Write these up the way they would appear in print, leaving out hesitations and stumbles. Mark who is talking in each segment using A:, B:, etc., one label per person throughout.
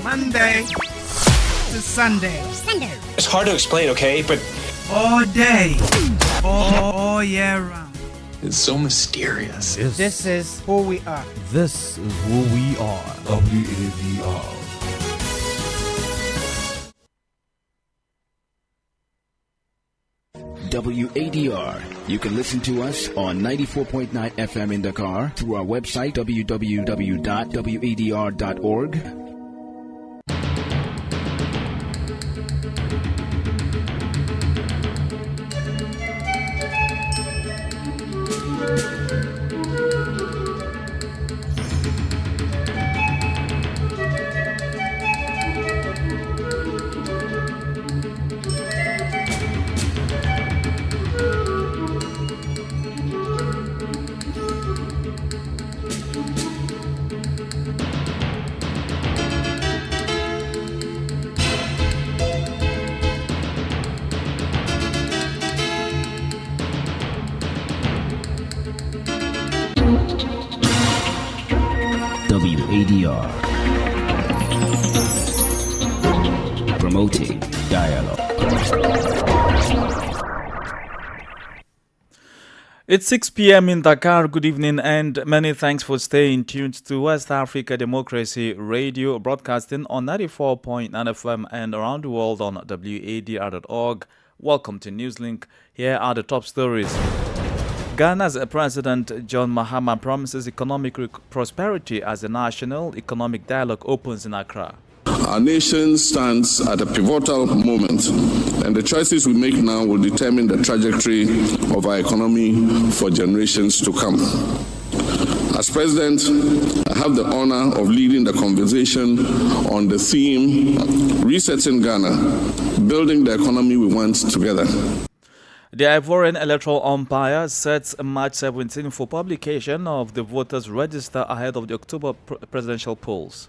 A: Monday to Sunday.
B: It's hard to explain, okay? But
A: All day. All year round.
B: it's so mysterious.
A: This is who we are.
C: This is who we are. WAVR.
D: WADR. You can listen to us on 94.9 FM in Dakar through our website www.wadr.org. WADR. Promoting dialogue.
E: It's 6 p.m. in Dakar. Good evening and many thanks for staying tuned to West Africa Democracy Radio, broadcasting on 94.9 FM and around the world on wadr.org. Welcome to Newslink. Here are the top stories. Ghana's President John Mahama promises economic prosperity as the national economic dialogue opens in Accra.
F: Our nation stands at a pivotal moment, and the choices we make now will determine the trajectory of our economy for generations to come. As President, I have the honor of leading the conversation on the theme, Resetting Ghana, Building the Economy We Want Together.
E: The Ivorian Electoral Umpire sets March 17 for publication of the voters' register ahead of the October presidential polls.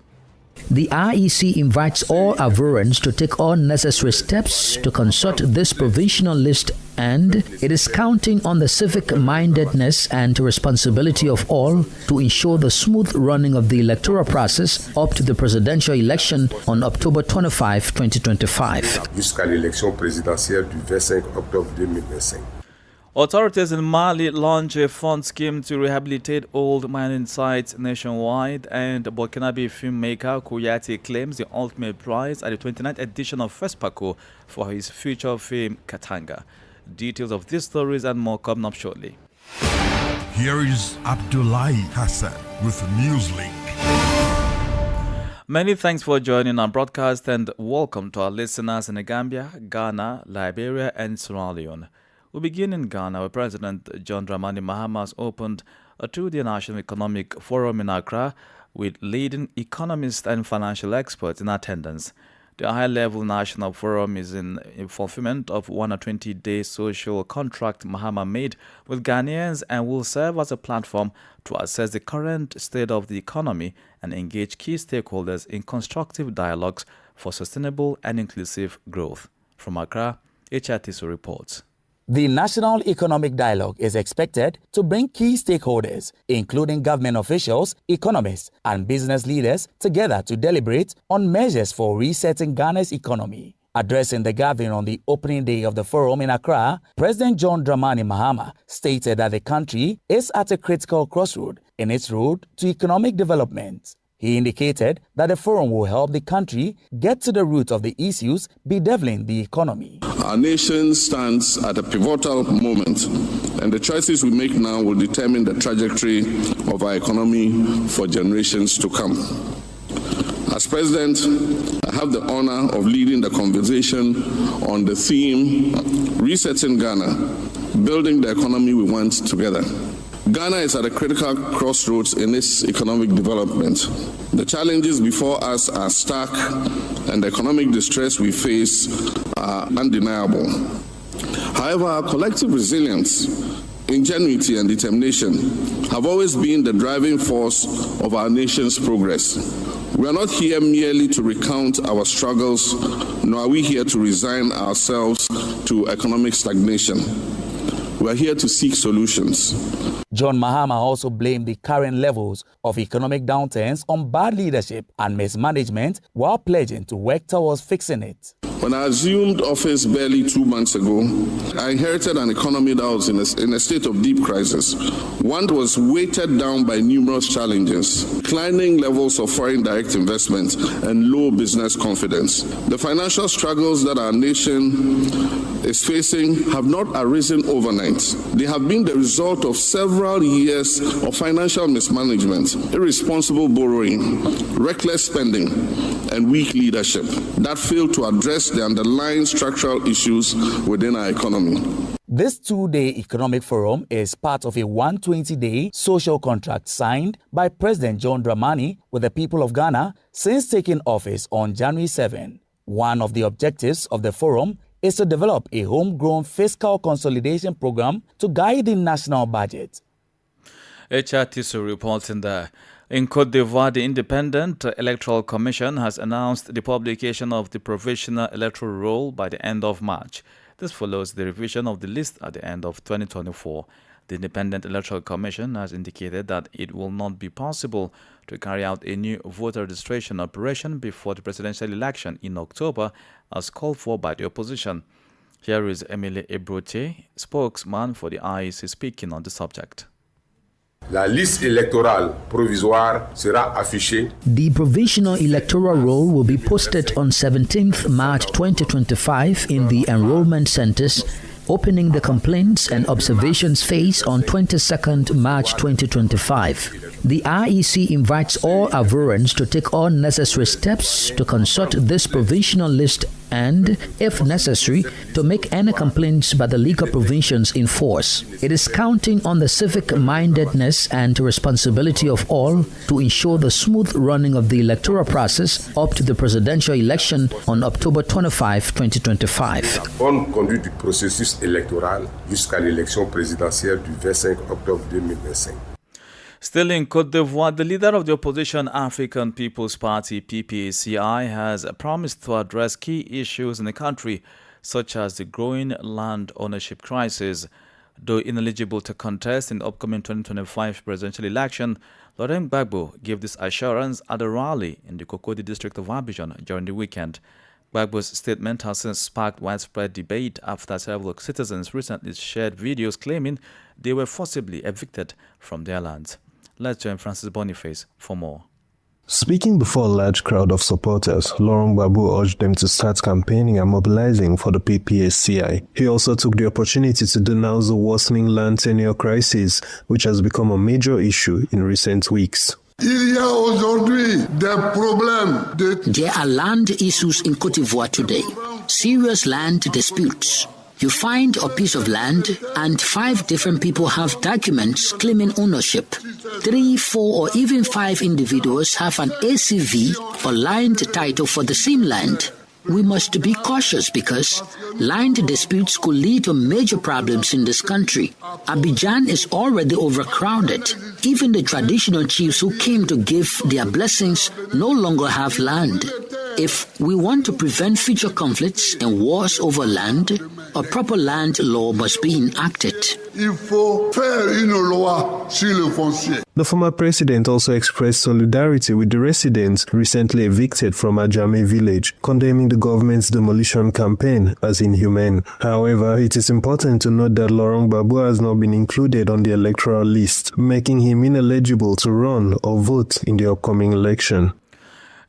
G: The IEC invites all Ivorians to take all necessary steps to consult this provisional list, and it is counting on the civic mindedness and responsibility of all to ensure the smooth running of the electoral process up to the presidential election on October 25, 2025.
H: Jusqu'à l'élection présidentielle du 25 octobre 2025.
E: Authorities in Mali launch a fund scheme to rehabilitate old mining sites nationwide, and Burkinabe filmmaker Kouyaté claims the ultimate prize at the 29th edition of FESPACO for his feature film Katanga. Details of these stories and more coming up shortly.
I: Here is Abdullahi Hassan with Newslink.
E: Many thanks for joining our broadcast and welcome to our listeners in the Gambia, Ghana, Liberia, and Sierra Leone. We begin in Ghana, where President John Dramani Mahama has opened a two-day National Economic Forum in Accra with leading economists and financial experts in attendance. The high-level National Forum is in fulfillment of 120-day social contract Mahama made with Ghanaians and will serve as a platform to assess the current state of the economy and engage key stakeholders in constructive dialogues for sustainable and inclusive growth. From Accra, HRTC reports.
J: The National Economic Dialogue is expected to bring key stakeholders, including government officials, economists, and business leaders, together to deliberate on measures for resetting Ghana's economy. Addressing the gathering on the opening day of the forum in Accra, President John Dramani Mahama stated that the country is at a critical crossroad in its road to economic development. He indicated that the forum will help the country get to the root of the issues bedeviling the economy.
F: Our nation stands at a pivotal moment, and the choices we make now will determine the trajectory of our economy for generations to come. As President, I have the honor of leading the conversation on the theme, Resetting Ghana, Building the Economy We Want Together. Ghana is at a critical crossroads in its economic development. The challenges before us are stark, and the economic distress we face are undeniable. However, our collective resilience, ingenuity, and determination have always been the driving force of our nation's progress. We are not here merely to recount our struggles, nor are we here to resign ourselves to economic stagnation. We are here to seek solutions.
J: John Mahama also blamed the current levels of economic downturns on bad leadership and mismanagement while pledging to work towards fixing it.
F: When I assumed office barely 2 months ago, I inherited an economy that was in a state of deep crisis. One that was weighted down by numerous challenges, declining levels of foreign direct investment and low business confidence. The financial struggles that our nation is facing have not arisen overnight. They have been the result of several years of financial mismanagement, irresponsible borrowing, reckless spending, and weak leadership that failed to address the underlying structural issues within our economy.
J: This two-day economic forum is part of a 120-day social contract signed by President John Dramani with the people of Ghana since taking office on January 7. One of the objectives of the forum is to develop a homegrown fiscal consolidation program to guide the national budget.
E: HRTC reporting that in Côte d'Ivoire, the Independent Electoral Commission has announced the publication of the provisional electoral roll by the end of March. This follows the revision of the list at the end of 2024. The Independent Electoral Commission has indicated that it will not be possible to carry out a new voter registration operation before the presidential election in October, as called for by the opposition. Here is Emile Ebrotier, spokesman for the IEC, speaking on the subject.
H: La liste électorale provisoire sera affichée.
G: The provisional electoral roll will be posted on 17th March 2025 in the enrollment centers, opening the complaints and observations phase on 22nd March 2025. The IEC invites all adherents to take all necessary steps to consult this provisional list and, if necessary, to make any complaints by the legal provisions in force. It is counting on the civic-mindedness and responsibility of all to ensure the smooth running of the electoral process up to the presidential election on October 25, 2025.
H: La bonne conduite du processus électoral jusqu'à l'élection présidentielle du 25 octobre 2025.
E: Still in Côte d'Ivoire, the leader of the opposition African People's Party, PPACI, has promised to address key issues in the country, such as the growing land ownership crisis. Though ineligible to contest in the upcoming 2025 presidential election, Laurent Gbagbo gave this assurance at a rally in the Cocody district of Abidjan during the weekend. Gbagbo's statement has since sparked widespread debate after several citizens recently shared videos claiming they were forcibly evicted from their lands. Let's join Francis Boniface for more.
C: Speaking before a large crowd of supporters, Laurent Gbagbo urged them to start campaigning and mobilizing for the PPACI. He also took the opportunity to denounce the worsening land tenure crisis, which has become a major issue in recent weeks.
K: There are land issues in Côte d'Ivoire today, serious land disputes. You find a piece of land and 5 different people have documents claiming ownership. 3, 4, or even 5 individuals have an ACV or land title for the same land. We must be cautious because land disputes could lead to major problems in this country. Abidjan is already overcrowded. Even the traditional chiefs who came to give their blessings no longer have land. If we want to prevent future conflicts and wars over land, a proper land law must be enacted.
C: The former president also expressed solidarity with the residents recently evicted from Ajame village, condemning the government's demolition campaign as inhumane. However, it is important to note that Laurent Gbagbo has not been included on the electoral list, making him ineligible to run or vote in the upcoming election.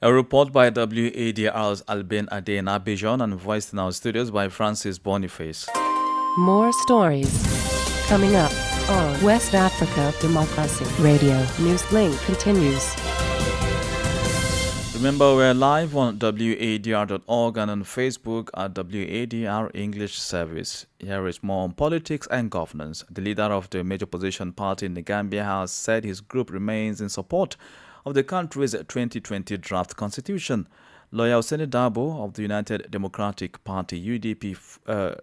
E: A report by WADR's Albin Ade in Abidjan and voiced in our studios by Francis Boniface.
L: More stories coming up on West Africa Democracy Radio. Newslink continues.
E: Remember, we're live on wadr.org and on Facebook at WADR English Service. Here is more on politics and governance. The leader of the major opposition party in the Gambia has said his group remains in support of the country's 2020 draft constitution. Lawyer Hussein Dabo of the United Democratic Party UDP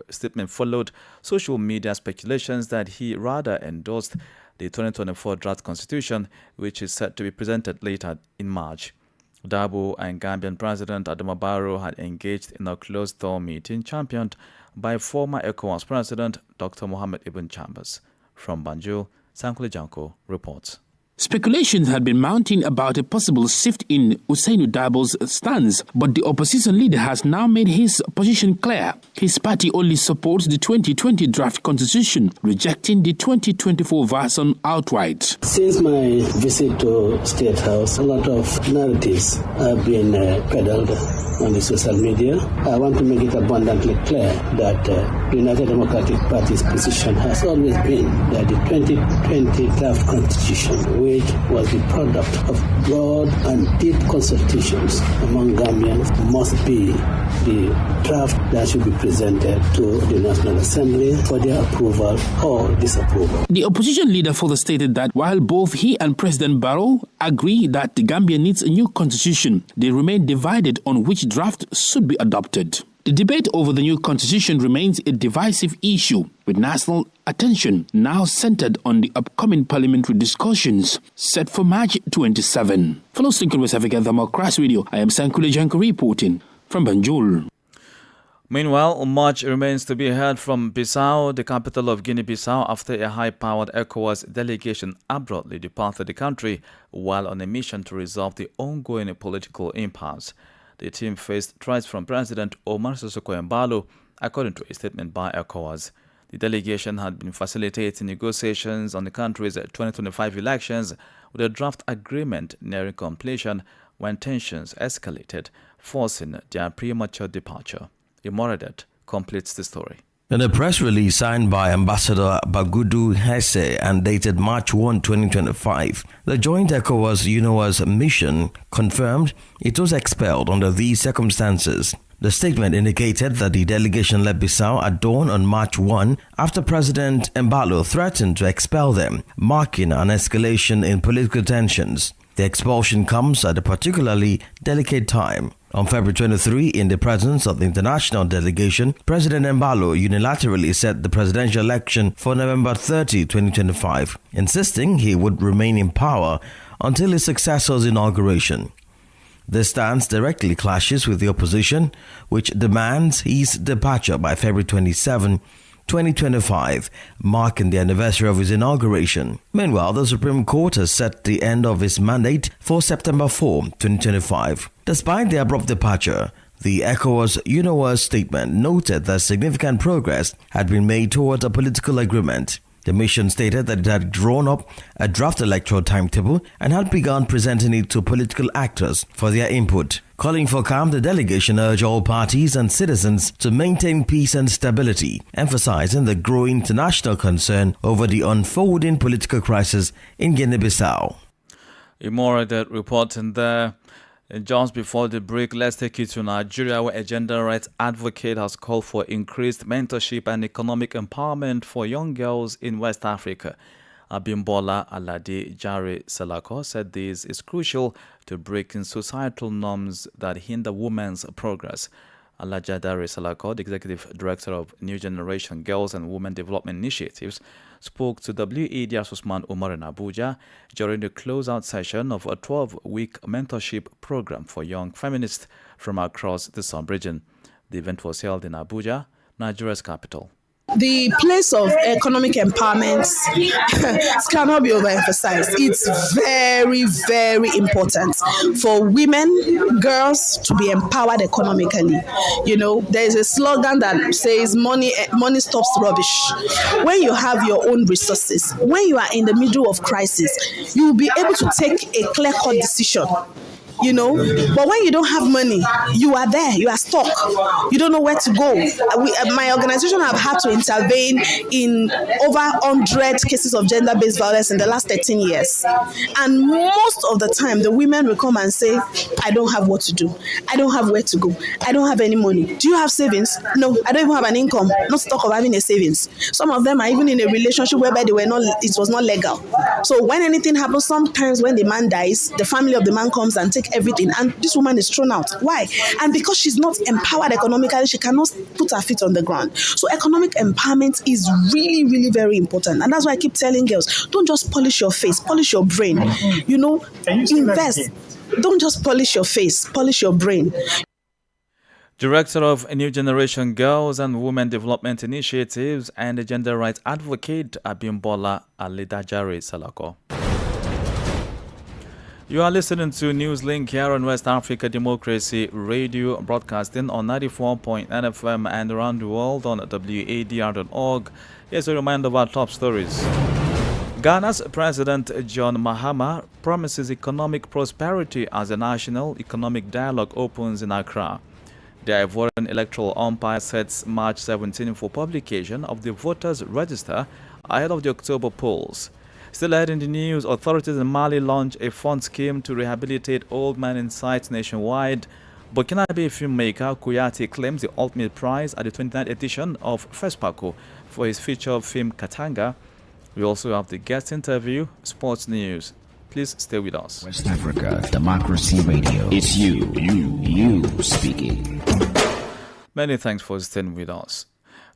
E: statement followed social media speculations that he rather endorsed the 2024 draft constitution, which is set to be presented later in March. Dabo and Gambian President Adama Barrow had engaged in a closed-door meeting championed by former ECOWAS President Dr. Mohamed Ibn Chambers. From Banjul, Sankule Janko reports.
M: Speculations had been mounting about a possible shift in Usainu Dabo's stance, but the opposition leader has now made his position clear. His party only supports the 2020 draft constitution, rejecting the 2024 version outright.
N: Since my visit to State House, a lot of narratives have been peddled on the social media. I want to make it abundantly clear that the United Democratic Party's position has always been that the 2020 draft constitution, which was the product of broad and deep consultations among Gambians, must be the draft that should be presented to the National Assembly for their approval or disapproval.
M: The opposition leader further stated that while both he and President Barrow agree that the Gambia needs a new constitution, they remain divided on which draft should be adopted. The debate over the new constitution remains a divisive issue, with national attention now centered on the upcoming parliamentary discussions set for March 27. For Newslink West Africa Democracy Radio, I am Sankule Janko reporting from Banjul.
E: Meanwhile, much remains to be heard from Bissau, the capital of Guinea-Bissau, after a high-powered ECOWAS delegation abruptly departed the country while on a mission to resolve the ongoing political impasse. The team faced threats from President Omar Sissoko Embalo, according to a statement by ECOWAS. The delegation had been facilitating negotiations on the country's 2025 elections with a draft agreement nearing completion when tensions escalated, forcing their premature departure. Imoradet completes the story.
O: In a press release signed by Ambassador Bagudu Hesse and dated March 1, 2025, the joint ECOWAS-UNOWAS mission confirmed it was expelled under these circumstances. The statement indicated that the delegation left Bissau at dawn on March 1 after President Embalo threatened to expel them, marking an escalation in political tensions. The expulsion comes at a particularly delicate time. On February 23, in the presence of the international delegation, President Embalo unilaterally set the presidential election for November 30, 2025, insisting he would remain in power until his successor's inauguration. This stance directly clashes with the opposition, which demands his departure by February 27, 2025, marking the anniversary of his inauguration. Meanwhile, the Supreme Court has set the end of his mandate for September 4, 2025. Despite the abrupt departure, the ECOWAS-UNOWAS statement noted that significant progress had been made towards a political agreement. The mission stated that it had drawn up a draft electoral timetable and had begun presenting it to political actors for their input. Calling for calm, the delegation urged all parties and citizens to maintain peace and stability, emphasizing the growing international concern over the unfolding political crisis in Guinea-Bissau.
E: Imoradet reporting there. Just before the break, let's take you to Nigeria, where a gender rights advocate has called for increased mentorship and economic empowerment for young girls in West Africa. Abimbola Alade Jare Salako said this is crucial to breaking societal norms that hinder women's progress. Alade Jare Salako, the executive director of New Generation Girls and Women Development Initiatives, spoke to WED's Usman Umar in Abuja during the closeout session of a 12-week mentorship program for young feminists from across the sub-region. The event was held in Abuja, Nigeria's capital.
P: The place of economic empowerment cannot be overemphasized. It's very, very important for women, girls to be empowered economically. You know, there is a slogan that says money stops rubbish. When you have your own resources, when you are in the middle of crisis, you will be able to take a clear-cut decision. You know, but when you don't have money, you are there, you are stuck, you don't know where to go. My organization have had to intervene in over 100 cases of gender-based violence in the last 13 years. And most of the time, the women will come and say, I don't have what to do. I don't have where to go. I don't have any money. Do you have savings? No, I don't even have an income. Not talk of having a savings. Some of them are even in a relationship whereby it was not legal. So when anything happens, sometimes when the man dies, the family of the man comes and take everything, and this woman is thrown out. Why? And because she's not empowered economically, she cannot put her feet on the ground. So economic empowerment is really, really very important. And that's why I keep telling girls, don't just polish your face, polish your brain. You know, invest. don't just polish your face, polish your brain.
E: Director of New Generation Girls and Women Development Initiatives and the gender rights advocate Abimbola Alidajari Salako. You are listening to Newslink here on West Africa Democracy Radio, broadcasting on 94.9 FM and around the world on wadr.org. Here's a reminder of our top stories. Ghana's President John Mahama promises economic prosperity as a national economic dialogue opens in Accra. The Ivorian Electoral Umpire sets March 17 for publication of the voters' register ahead of the October polls. Still ahead in the news, authorities in Mali launch a fund scheme to rehabilitate old men in sites nationwide. Burkinabe filmmaker Kouyaté claims the ultimate prize at the 29th edition of FESPACO for his feature film Katanga. We also have the guest interview, sports news. Please stay with us.
D: West Africa Democracy Radio. It's you speaking.
E: Many thanks for staying with us.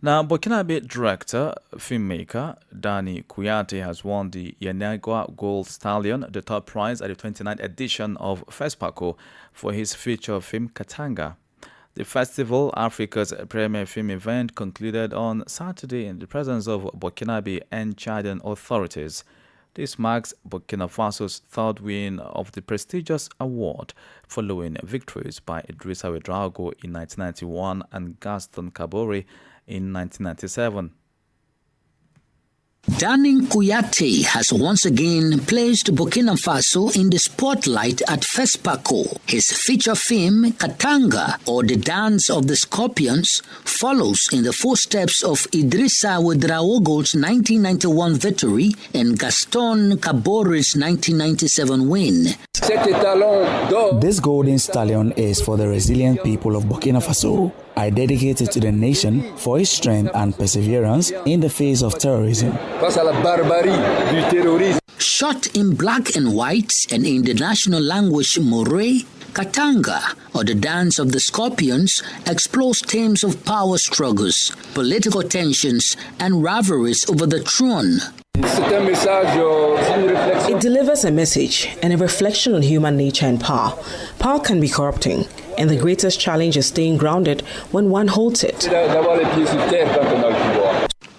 E: Now, Burkinabe director, filmmaker Danny Kouyaté has won the Yenagua Gold Stallion, the top prize at the 29th edition of FESPACO for his feature film Katanga. The festival, Africa's premier film event, concluded on Saturday in the presence of Burkinabe and Chadian authorities. This marks Burkina Faso's third win of the prestigious award, following victories by Idrissa Ouedraogo in 1991 and Gaston Kabore in 1997.
K: Danny Kouyaté has once again placed Burkina Faso in the spotlight at FESPACO. His feature film, Katanga, or The Dance of the Scorpions, follows in the footsteps of Idrissa Ouedraogo's 1991 victory and Gaston Kabore's 1997 win.
J: This golden stallion is for the resilient people of Burkina Faso. I dedicate it to the nation for its strength and perseverance in the face of terrorism.
K: Shot in black and white and in the national language Moray, Katanga, or the Dance of the Scorpions, explores themes of power struggles, political tensions, and rivalries over the throne.
Q: It delivers a message and a reflection on human nature and power. Power can be corrupting, and the greatest challenge is staying grounded when one holds it.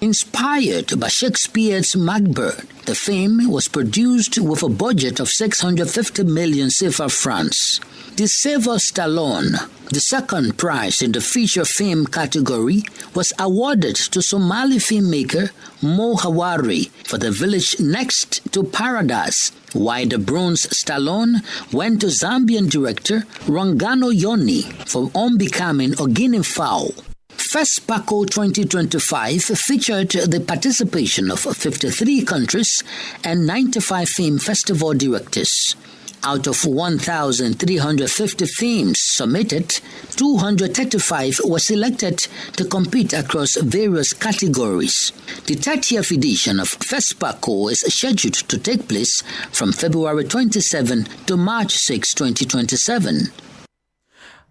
K: Inspired by Shakespeare's Macbeth, the film was produced with a budget of 650 million CFA francs. The Sylvester Stallone, the second prize in the feature film category, was awarded to Somali filmmaker Mo Hawari for The Village Next to Paradise, while the bronze Stallone went to Zambian director Rongano Yoni for Unbecoming Guinea Fowl. FESPACO 2025 featured the participation of 53 countries and 95 film festival directors. Out of 1,350 films submitted, 235 were selected to compete across various categories. The 30th edition of FESPACO is scheduled to take place from February 27 to March 6, 2027.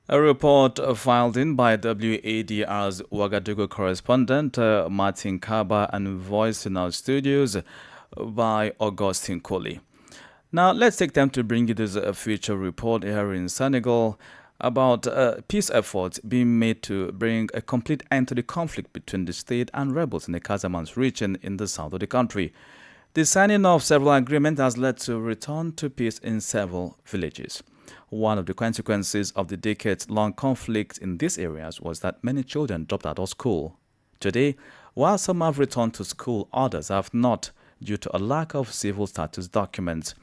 E: A report filed in by WADR's Ouagadougou correspondent Martin Kaba and voiced in our studios by Augustine Coley. Now, let's take time to bring you this feature report here in Senegal about peace efforts being made to bring a complete end to the conflict between the state and rebels in the Casamance region in the south of the country. The signing of several agreements has led to return to peace in several villages. One of the consequences of the decades-long conflict in these areas was that many children dropped out of school. Today, while some have returned to school, others have not due to a lack of civil status documents.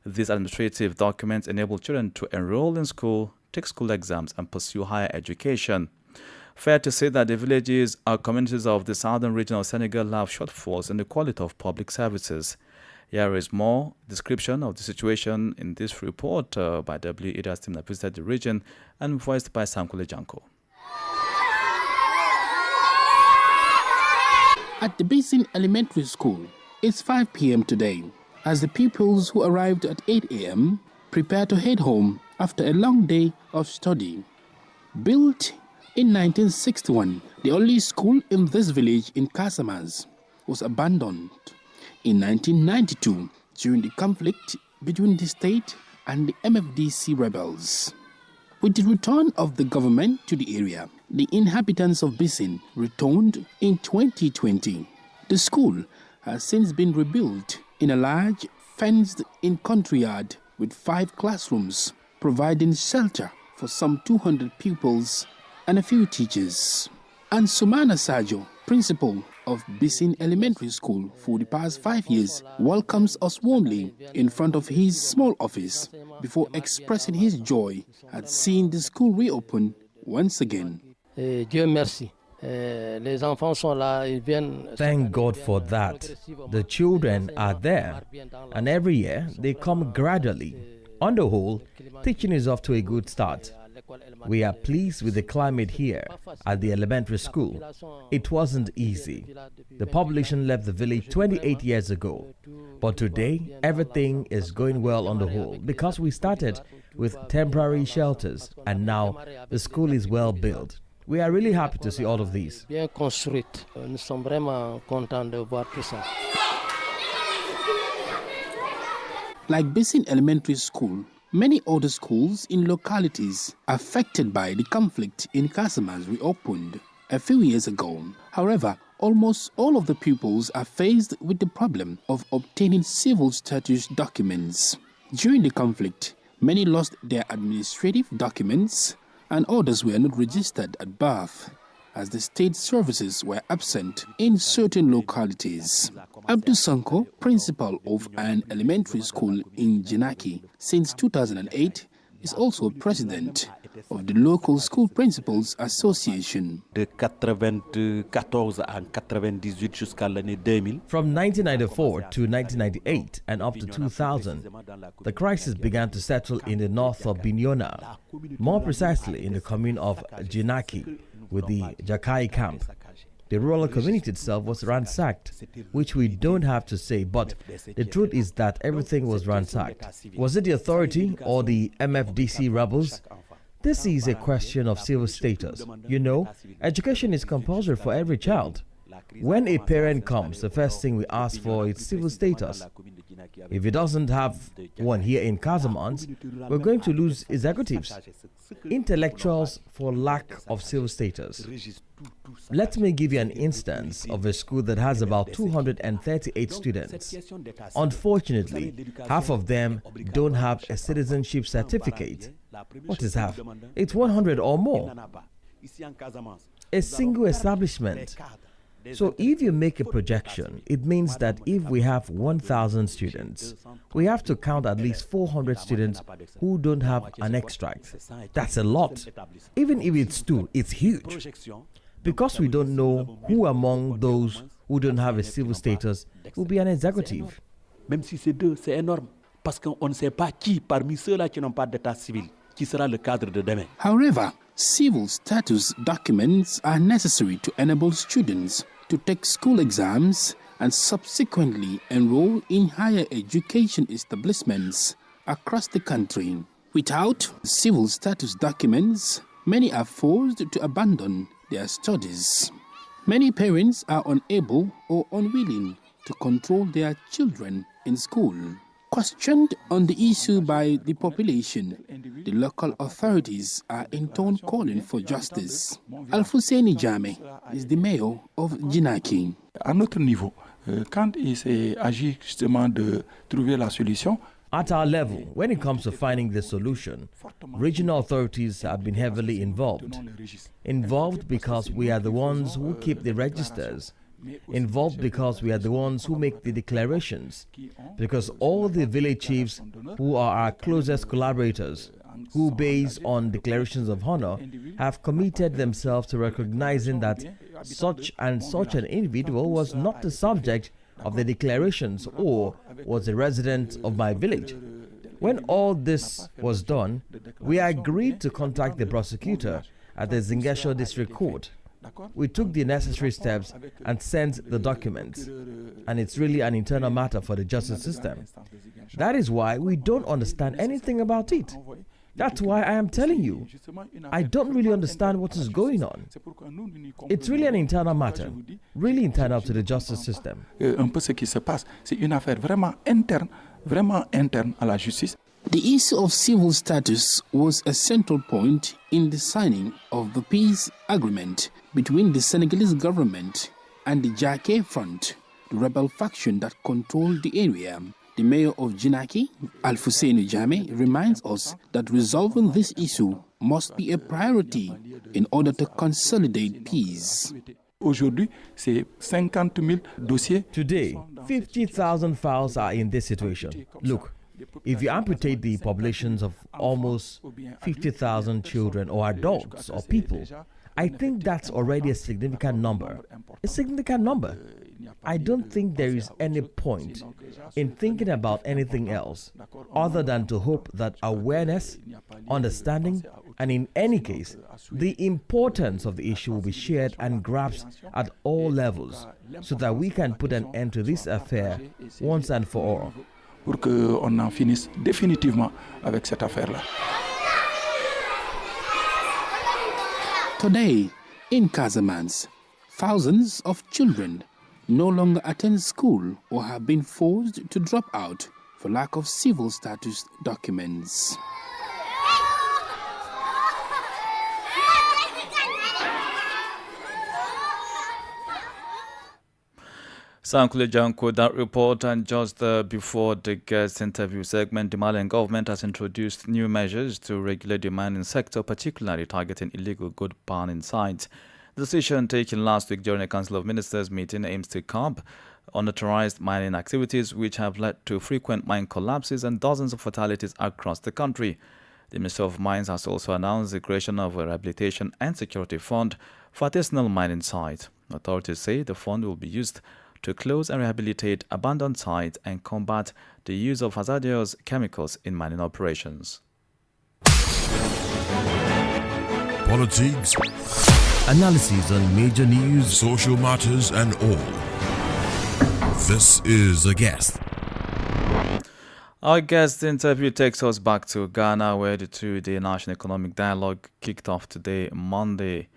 E: These administrative documents enable children to enroll in school, take school exams, and pursue higher education. Fair to say that the villages or communities of the southern region of Senegal have shortfalls in the quality of public services. Here is more description of the situation in this report by WADR's team that visited the region and voiced by Samkule Janko.
M: At the Basin Elementary School, it's 5 p.m. today, as the pupils who arrived at 8 a.m. prepare to head home after a long day of study. Built in 1961, the only school in this village in Casamance was abandoned in 1992 during the conflict between the state and the MFDC rebels. With the return of the government to the area, the inhabitants of Bisin returned in 2020. The school has since been rebuilt in a large, fenced-in country yard with 5 classrooms, providing shelter for some 200 pupils and a few teachers. And Sumana Sajo, principal of Bisin Elementary School for the past 5 years, welcomes us warmly in front of his small office before expressing his joy at seeing the school reopen once again.
R: Dieu merci. Les enfants sont là, ils viennent.
S: Thank God for that. The children are there, and every year they come gradually. On the whole, teaching is off to a good start. We are pleased with the climate here at the elementary school. It wasn't easy. The population left the village 28 years ago. But today, everything is going well on the whole because we started with temporary shelters and now the school is well built. We are really happy to see all of these.
R: Bien construite. Nous sommes vraiment contents de voir tout ça.
M: Like Bisin Elementary School, many other schools in localities affected by the conflict in Casamance reopened a few years ago. However, almost all of the pupils are faced with the problem of obtaining civil status documents. During the conflict, many lost their administrative documents and others were not registered at birth, as the state services were absent in certain localities. Abdul Sanko, principal of an elementary school in Jinaki since 2008, is also president of the local school principals association.
T: De 94 à 98 jusqu'à l'année 2000.
S: From 1994 to 1998 and up to 2000, the crisis began to settle in the north of Bignona, more precisely in the commune of Jinaki, with the Jakai camp. The rural community itself was ransacked, which we don't have to say, but the truth is that everything was ransacked. Was it the authority or the MFDC rebels? This is a question of civil status. You know, education is compulsory for every child. When a parent comes, the first thing we ask for is civil status. If he doesn't have one here in Casamance, we're going to lose executives, intellectuals for lack of civil status. Let me give you an instance of a school that has about 238 students. Unfortunately, half of them don't have a citizenship certificate. What is half? It's 100 or more. A single establishment. So if you make a projection, it means that if we have 1,000 students, we have to count at least 400 students who don't have an extract. That's a lot. Even if it's 2, it's huge. Because we don't know who among those who don't have a civil status will be an executive.
T: Même si c'est 2, c'est énorme. Parce qu'on ne sait pas qui parmi ceux-là qui n'ont pas d'état civil, qui sera le cadre de demain.
M: However, civil status documents are necessary to enable students to take school exams and subsequently enroll in higher education establishments across the country. Without civil status documents, many are forced to abandon their studies. Many parents are unable or unwilling to control their children in school. Questioned on the issue by the population, the local authorities are in turn calling for justice. Alfousseni Jame is the mayor of Jinaki.
U: À notre niveau, quand il s'agit justement de trouver la solution,
S: at our level, when it comes to finding the solution, regional authorities have been heavily involved. Involved because we are the ones who keep the registers. Involved because we are the ones who make the declarations. Because all the village chiefs, who are our closest collaborators, who based on declarations of honor, have committed themselves to recognizing that such and such an individual was not the subject of the declarations or was a resident of my village. When all this was done, we agreed to contact the prosecutor at the Zingesho District Court. We took the necessary steps and sent the documents, and it's really an internal matter for the justice system. That is why we don't understand anything about it. That's why I am telling you, I don't really understand what is going on. It's really an internal matter, really internal to the justice system.
U: Un peu ce qui se passe, c'est une affaire vraiment interne à la justice.
M: The issue of civil status was a central point in the signing of the peace agreement between the Senegalese government and the Jake Front, the rebel faction that controlled the area. The mayor of Jinaki, Alfousseynou Jame, reminds us that resolving this issue must be a priority in order to consolidate peace.
U: Aujourd'hui, c'est 50 000 dossiers.
S: Today, 50,000 files are in this situation. Look, if you amputate the populations of almost 50,000 children or adults or people, I think that's already a significant number. A significant number. I don't think there is any point in thinking about anything else other than to hope that awareness, understanding, and in any case, the importance of the issue will be shared and grasped at all levels so that we can put an end to this affair once and for all.
U: Pour qu'on en finisse définitivement avec cette affaire-là.
M: Today, in Casamance, thousands of children no longer attend school or have been forced to drop out for lack of civil status documents.
E: Sankule Janko, that report, and just before the guest interview segment, the Malian government has introduced new measures to regulate the mining sector, particularly targeting illegal gold panning sites. The decision taken last week during a Council of Ministers meeting aims to curb unauthorized mining activities, which have led to frequent mine collapses and dozens of fatalities across the country. The Ministry of Mines has also announced the creation of a rehabilitation and security fund for artisanal mining sites. Authorities say the fund will be used to close and rehabilitate abandoned sites and combat the use of hazardous chemicals in mining operations.
I: Politics,
O: analysis on major news,
I: social matters, and all. This is A Guest.
E: Our guest interview takes us back to Ghana, where the two-day National Economic Dialogue kicked off today, Monday.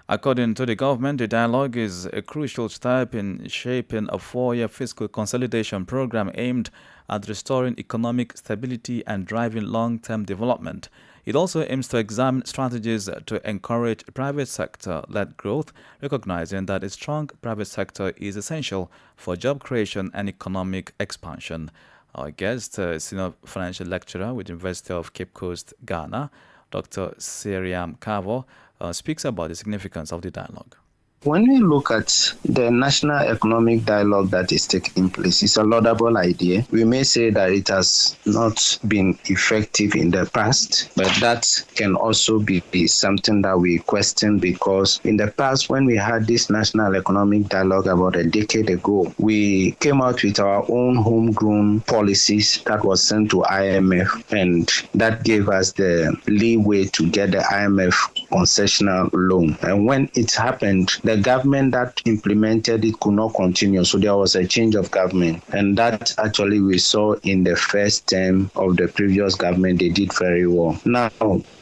E: According to the government, the dialogue is a crucial step in shaping a four-year fiscal consolidation program aimed at restoring economic stability and driving long-term development. It also aims to examine strategies to encourage private sector-led growth, recognizing that a strong private sector is essential for job creation and economic expansion. Our guest, senior financial lecturer with the University of Cape Coast, Ghana, Dr. Siriam Kavo, speaks about the significance of the dialogue.
B: When we look at the national economic dialogue that is taking place, it's a laudable idea. We may say that it has not been effective in the past, but that can also be something that we question, because in the past, when we had this national economic dialogue about a decade ago, we came out with our own homegrown policies that was sent to IMF, and that gave us the leeway to get the IMF concessional loan. And when it happened, the government that implemented it could not continue, so there was a change of government, and that actually we saw in the first term of the previous government. They did very well. Now,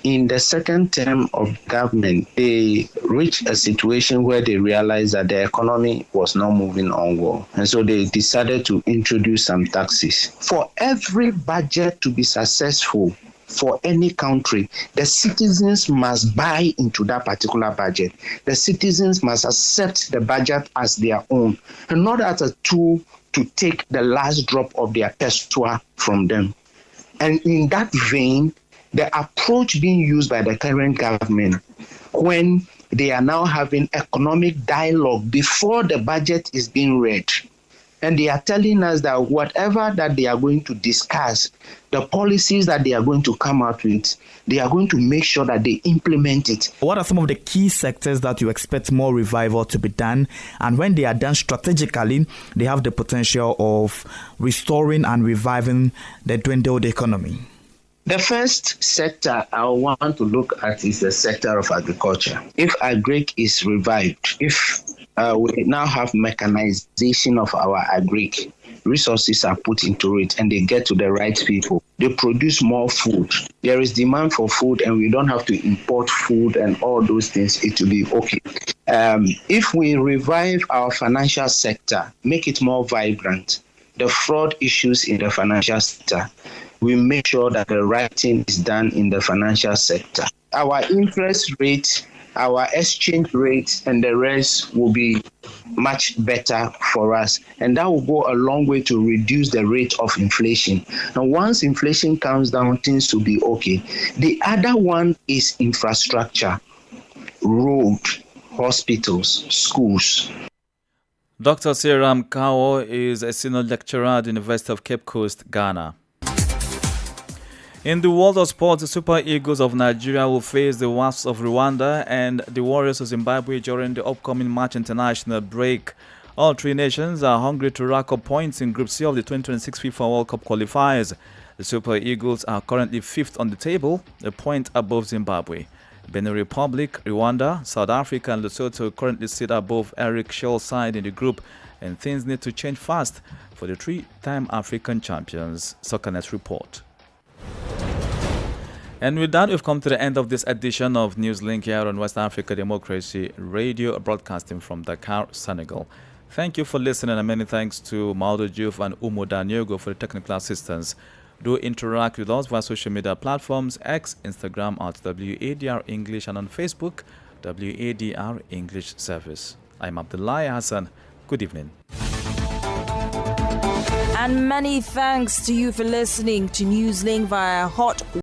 B: in the second term of government, they reached a situation where they realized that the economy was not moving on well, and so they decided to introduce some taxes. For every budget to be successful for any country, the citizens must buy into that particular budget. The citizens must accept the budget as their own, and not as a tool to take the last drop of their pestua from them. And in that vein, the approach being used by the current government, when they are now having economic dialogue before the budget is being read, and they are telling us that whatever that they are going to discuss, the policies that they are going to come out with, they are going to make sure that they implement it.
V: What are some of the key sectors that you expect more revival to be done? And when they are done strategically, they have the potential of restoring and reviving the dwindled economy?
B: The first sector I want to look at is the sector of agriculture. If agric is revived, if we now have mechanization of our agric, resources are put into it and they get to the right people, they produce more food. There is demand for food and we don't have to import food and all those things. It will be okay. If we revive our financial sector, make it more vibrant, the fraud issues in the financial sector, we make sure that the right thing is done in the financial sector. Our interest rate, our exchange rate, and the rest will be much better for us. And that will go a long way to reduce the rate of inflation. Now, once inflation comes down, things will be okay. The other one is infrastructure, road, hospitals, schools.
E: Dr. Siram Kao is a senior lecturer at the University of Cape Coast, Ghana. In the world of sports, the Super Eagles of Nigeria will face the Wasps of Rwanda and the Warriors of Zimbabwe during the upcoming March international break. All three nations are hungry to rack up points in Group C of the 2026 FIFA World Cup qualifiers. The Super Eagles are currently 5th on the table, a point above Zimbabwe. Benin Republic, Rwanda, South Africa and Lesotho currently sit above Eric Schell's side in the group, and things need to change fast for the three-time African champions. SoccerNet report. And with that, we've come to the end of this edition of Newslink here on West Africa Democracy Radio, broadcasting from Dakar, Senegal. Thank you for listening, and many thanks to Maudo Diouf and Umo Danyogo for the technical assistance. Do interact with us via social media platforms, X, Instagram at WADR English, and on Facebook, WADR English Service. I'm Abdullahi Hassan. Good evening.
A: And many thanks to you for listening to Newslink via Hot